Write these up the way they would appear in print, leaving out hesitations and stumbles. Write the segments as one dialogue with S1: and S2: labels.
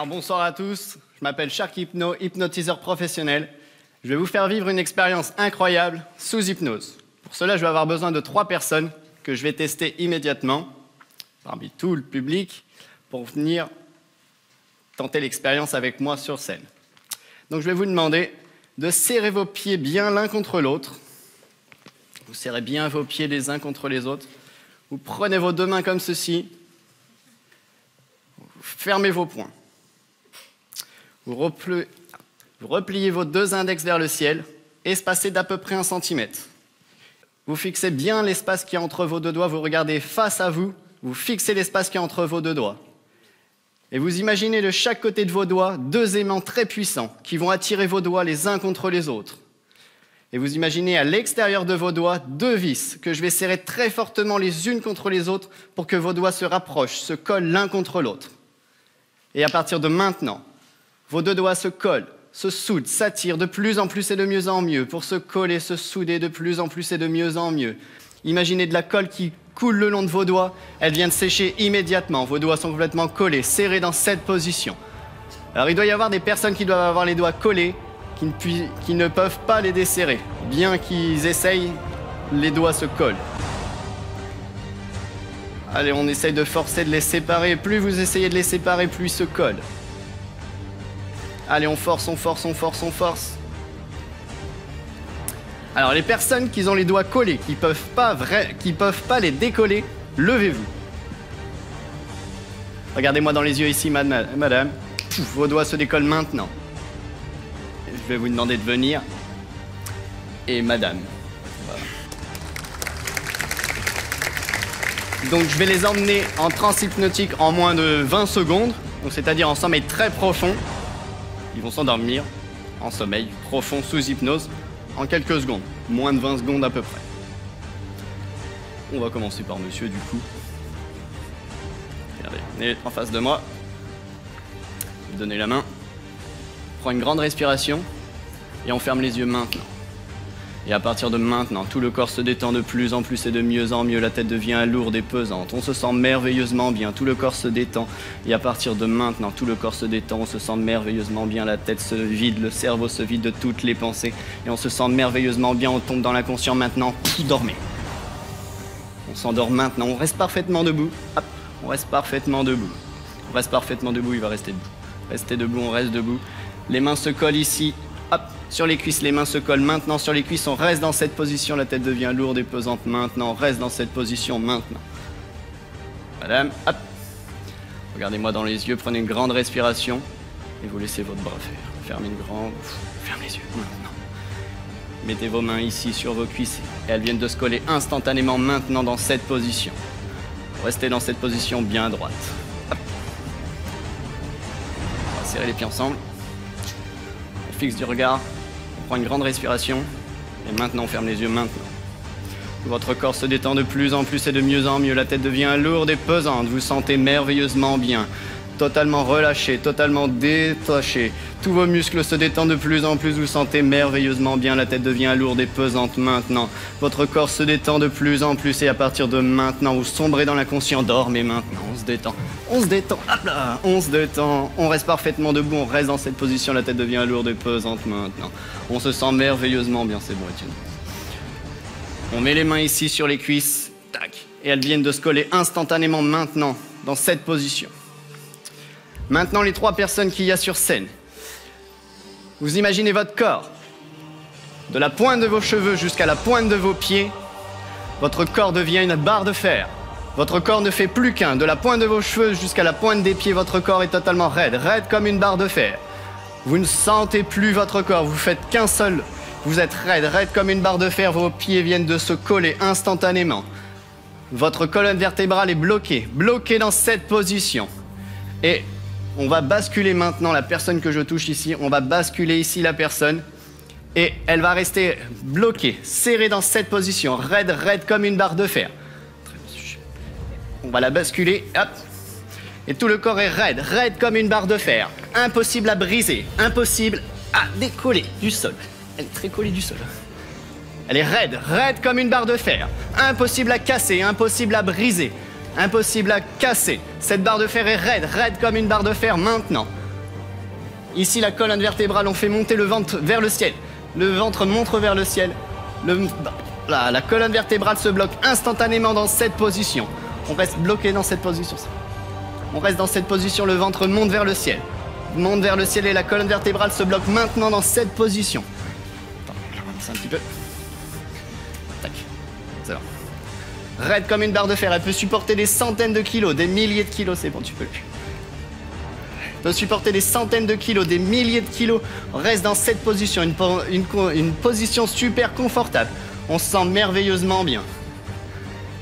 S1: Alors bonsoir à tous, je m'appelle Shark Hypno, hypnotiseur professionnel. Je vais vous faire vivre une expérience incroyable sous hypnose. Pour cela, je vais avoir besoin de 3 personnes que je vais tester immédiatement, parmi tout le public, pour venir tenter l'expérience avec moi sur scène. Donc je vais vous demander de serrer vos pieds bien l'un contre l'autre. Vous serrez bien vos pieds les uns contre les autres. Vous prenez vos 2 mains comme ceci. Vous fermez vos poings. Vous repliez vos 2 index vers le ciel, espacés d'à peu près 1 centimètre. Vous fixez bien l'espace qui est entre vos 2 doigts, vous regardez face à vous, vous fixez l'espace qui est entre vos 2 doigts. Et vous imaginez de chaque côté de vos doigts 2 aimants très puissants qui vont attirer vos doigts les uns contre les autres. Et vous imaginez à l'extérieur de vos doigts 2 vis que je vais serrer très fortement les unes contre les autres pour que vos doigts se rapprochent, se collent l'un contre l'autre. Et à partir de maintenant, vos 2 doigts se collent, se soudent, s'attirent de plus en plus et de mieux en mieux pour se coller, se souder de plus en plus et de mieux en mieux. Imaginez de la colle qui coule le long de vos doigts, elle vient de sécher immédiatement. Vos doigts sont complètement collés, serrés dans cette position. Alors il doit y avoir des personnes qui doivent avoir les doigts collés, qui ne peuvent pas les desserrer. Bien qu'ils essayent, les doigts se collent. Allez, on essaye de forcer de les séparer. Plus vous essayez de les séparer, plus ils se collent. Allez, on force, on force, on force, on force. Alors, les personnes qui ont les doigts collés, qui peuvent pas les décoller, levez-vous. Regardez-moi dans les yeux ici, madame. Pouf, vos doigts se décollent maintenant. Je vais vous demander de venir. Et madame. Voilà. Donc, je vais les emmener en transe hypnotique en moins de 20 secondes. Donc, c'est-à-dire en sommeil très profond. Ils vont s'endormir en sommeil profond sous hypnose en quelques secondes, moins de 20 secondes à peu près. On va commencer par monsieur du coup. Regardez, venez en face de moi. Donnez la main. Prends une grande respiration et on ferme les yeux maintenant. Et à partir de maintenant, tout le corps se détend de plus en plus et de mieux en mieux. La tête devient lourde et pesante. On se sent merveilleusement bien. Tout le corps se détend. Et à partir de maintenant, tout le corps se détend. On se sent merveilleusement bien. La tête se vide. Le cerveau se vide de toutes les pensées. Et on se sent merveilleusement bien. On tombe dans l'inconscient maintenant. Dormez. On s'endort maintenant. On reste parfaitement debout. Hop. On reste parfaitement debout. On reste parfaitement debout. Il va rester debout. Restez debout. On reste debout. Les mains se collent ici. Hop, sur les cuisses, les mains se collent maintenant sur les cuisses, on reste dans cette position, la tête devient lourde et pesante maintenant, on reste dans cette position maintenant. Madame, hop, regardez-moi dans les yeux, prenez une grande respiration et vous laissez votre bras faire. Fermez fermez les yeux maintenant. Mettez vos mains ici sur vos cuisses et elles viennent de se coller instantanément maintenant dans cette position. Restez dans cette position bien droite. Hop. On va serrer les pieds ensemble. Fixe du regard, on prend une grande respiration et maintenant on ferme les yeux maintenant. Votre corps se détend de plus en plus et de mieux en mieux, la tête devient lourde et pesante, vous sentez merveilleusement bien, totalement relâché, totalement détaché. Tous vos muscles se détendent de plus en plus, vous sentez merveilleusement bien, la tête devient lourde et pesante maintenant. Votre corps se détend de plus en plus et à partir de maintenant, vous sombrez dans l'inconscient, dormez maintenant, on se détend. On se détend, hop là, on se détend, on reste parfaitement debout, on reste dans cette position, la tête devient lourde et pesante maintenant. On se sent merveilleusement bien, c'est bon Étienne. On met les mains ici sur les cuisses, tac, et elles viennent de se coller instantanément maintenant, dans cette position. Maintenant les 3 personnes qu'il y a sur scène. Vous imaginez votre corps, de la pointe de vos cheveux jusqu'à la pointe de vos pieds, votre corps devient une barre de fer. Votre corps ne fait plus qu'un. De la pointe de vos cheveux jusqu'à la pointe des pieds, votre corps est totalement raide, raide comme une barre de fer. Vous ne sentez plus votre corps, vous faites qu'un seul. Vous êtes raide, raide comme une barre de fer, vos pieds viennent de se coller instantanément. Votre colonne vertébrale est bloquée, bloquée dans cette position. Et on va basculer maintenant la personne que je touche ici, on va basculer ici la personne. Et elle va rester bloquée, serrée dans cette position, raide, raide comme une barre de fer. On va la basculer, hop. Et tout le corps est raide, raide comme une barre de fer. Impossible à briser, impossible à décoller du sol. Elle est très collée du sol. Elle est raide, raide comme une barre de fer. Impossible à casser, impossible à briser. Impossible à casser. Cette barre de fer est raide, raide comme une barre de fer maintenant. Ici, la colonne vertébrale, on fait monter le ventre vers le ciel. Le ventre monte vers le ciel. La colonne vertébrale se bloque instantanément dans cette position. On reste bloqué dans cette position. On reste dans cette position, le ventre monte vers le ciel. Monte vers le ciel et la colonne vertébrale se bloque maintenant dans cette position. Attends, je vais avancer un petit peu. Tac, c'est bon. Raide comme une barre de fer, elle peut supporter des centaines de kilos, des milliers de kilos, c'est bon, tu peux plus. Elle peut supporter des centaines de kilos, des milliers de kilos. On reste dans cette position, une position super confortable. On se sent merveilleusement bien.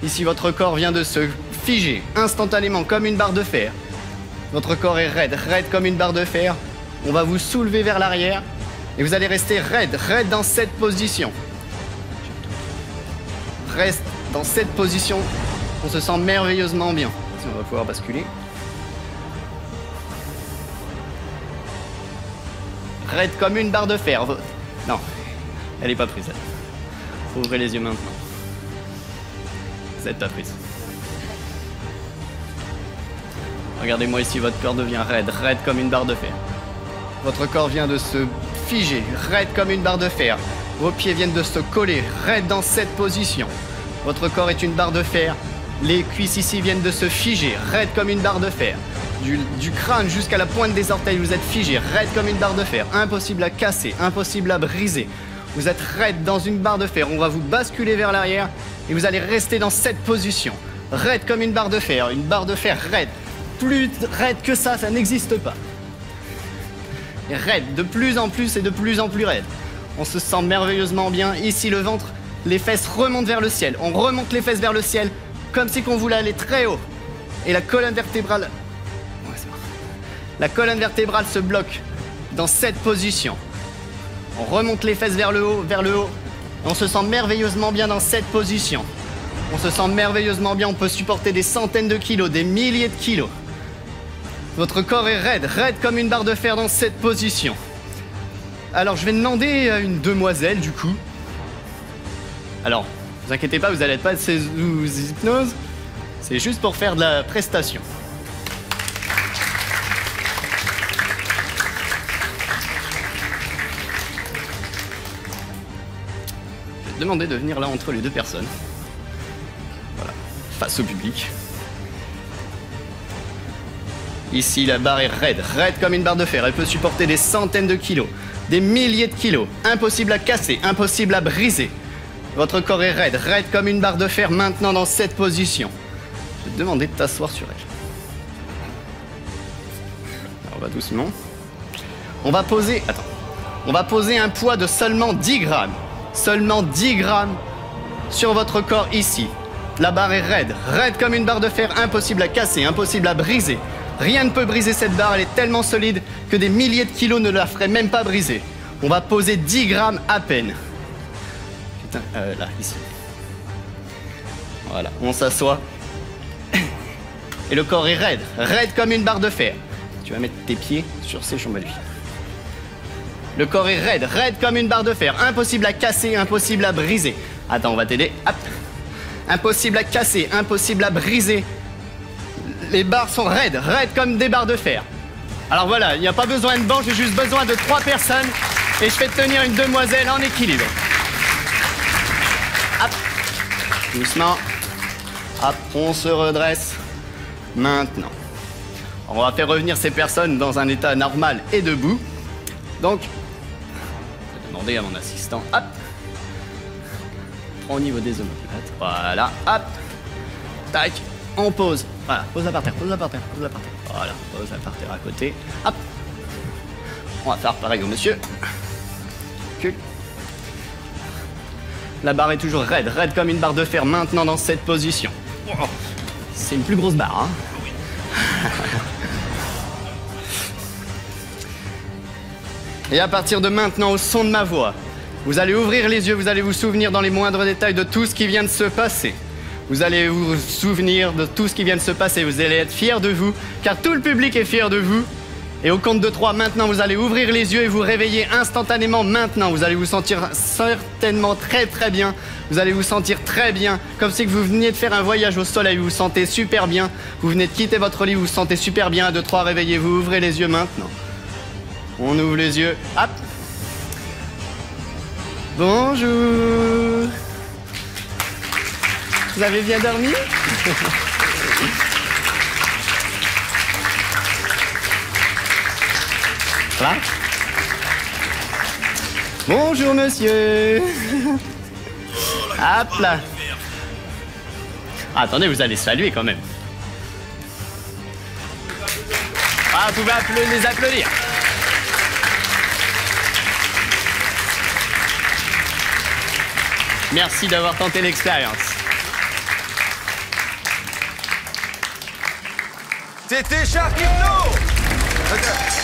S1: Ici, votre corps vient de se figer instantanément comme une barre de fer. Votre corps est raide, raide comme une barre de fer. On va vous soulever vers l'arrière et vous allez rester raide, raide dans cette position. Reste dans cette position, on se sent merveilleusement bien. Si on va pouvoir basculer. Raide comme une barre de fer. Non, elle n'est pas prise. Ouvrez les yeux maintenant. Vous n'êtes pas prise. Regardez-moi ici, votre corps devient raide, raide comme une barre de fer. Votre corps vient de se figer, raide comme une barre de fer. Vos pieds viennent de se coller, raide dans cette position. Votre corps est une barre de fer. Les cuisses ici viennent de se figer, raide comme une barre de fer. Du crâne jusqu'à la pointe des orteils, vous êtes figé, raide comme une barre de fer. Impossible à casser, impossible à briser. Vous êtes raide dans une barre de fer. On va vous basculer vers l'arrière et vous allez rester dans cette position. Raide comme une barre de fer raide. Plus raide que ça n'existe pas. Et raide, de plus en plus et de plus en plus raide. On se sent merveilleusement bien. Ici, le ventre, les fesses remontent vers le ciel. On remonte les fesses vers le ciel comme si on voulait aller très haut. Et la colonne vertébrale... Ouais, c'est bon. La colonne vertébrale se bloque dans cette position. On remonte les fesses vers le haut, On se sent merveilleusement bien dans cette position. On se sent merveilleusement bien, on peut supporter des centaines de kilos, des milliers de kilos. Votre corps est raide, raide comme une barre de fer dans cette position. Alors je vais demander à une demoiselle du coup. Alors, ne vous inquiétez pas, vous n'allez pas être sous hypnose. C'est juste pour faire de la prestation. Je vais demander de venir là entre les deux personnes. Voilà, face au public. Ici, la barre est raide, raide comme une barre de fer. Elle peut supporter des centaines de kilos, des milliers de kilos. Impossible à casser, impossible à briser. Votre corps est raide, raide comme une barre de fer maintenant dans cette position. Je vais te demander de t'asseoir sur elle. Alors, on va doucement. On va poser un poids de seulement 10 grammes. Seulement 10 grammes sur votre corps ici. La barre est raide, raide comme une barre de fer, impossible à casser, impossible à briser. Rien ne peut briser cette barre, elle est tellement solide que des milliers de kilos ne la feraient même pas briser. On va poser 10 grammes à peine. Putain, là, ici. Voilà, on s'assoit. Et le corps est raide, raide comme une barre de fer. Tu vas mettre tes pieds sur ces jambes à lui. Le corps est raide, raide comme une barre de fer. Impossible à casser, impossible à briser. Attends, on va t'aider. Hop. Impossible à casser, impossible à briser. Les barres sont raides, raides comme des barres de fer. Alors voilà, il n'y a pas besoin de banc, j'ai juste besoin de 3 personnes. Et je fais tenir une demoiselle en équilibre. Hop. Doucement. Hop, on se redresse. Maintenant. On va faire revenir ces personnes dans un état normal et debout. Donc, je vais demander à mon assistant. Hop. Prends au niveau des omoplates. Voilà. Hop. Tac. On pose. Voilà, pose-la par terre, pose-la par terre, pose-la par terre. Voilà, pose-la par terre à côté. Hop. On va faire pareil au monsieur. Recule. La barre est toujours raide, raide comme une barre de fer maintenant dans cette position. Oh, c'est une plus grosse barre, hein. Oui. Et à partir de maintenant, au son de ma voix, vous allez ouvrir les yeux, vous allez vous souvenir dans les moindres détails de tout ce qui vient de se passer. Vous allez vous souvenir de tout ce qui vient de se passer. Vous allez être fiers de vous, car tout le public est fier de vous. Et au compte de 3, maintenant, vous allez ouvrir les yeux et vous réveiller instantanément maintenant. Vous allez vous sentir certainement très très bien. Vous allez vous sentir très bien, comme si vous veniez de faire un voyage au soleil. Vous vous sentez super bien. Vous venez de quitter votre lit, vous vous sentez super bien. 1, 2, 3, réveillez-vous, ouvrez les yeux maintenant. On ouvre les yeux. Hop. Bonjour. Vous avez bien dormi? Ça va? Bonjour monsieur. Hop là. Ah, attendez, vous allez saluer quand même. Ah, vous pouvez les applaudir. Merci d'avoir tenté l'expérience.
S2: C'était Shark Hypno!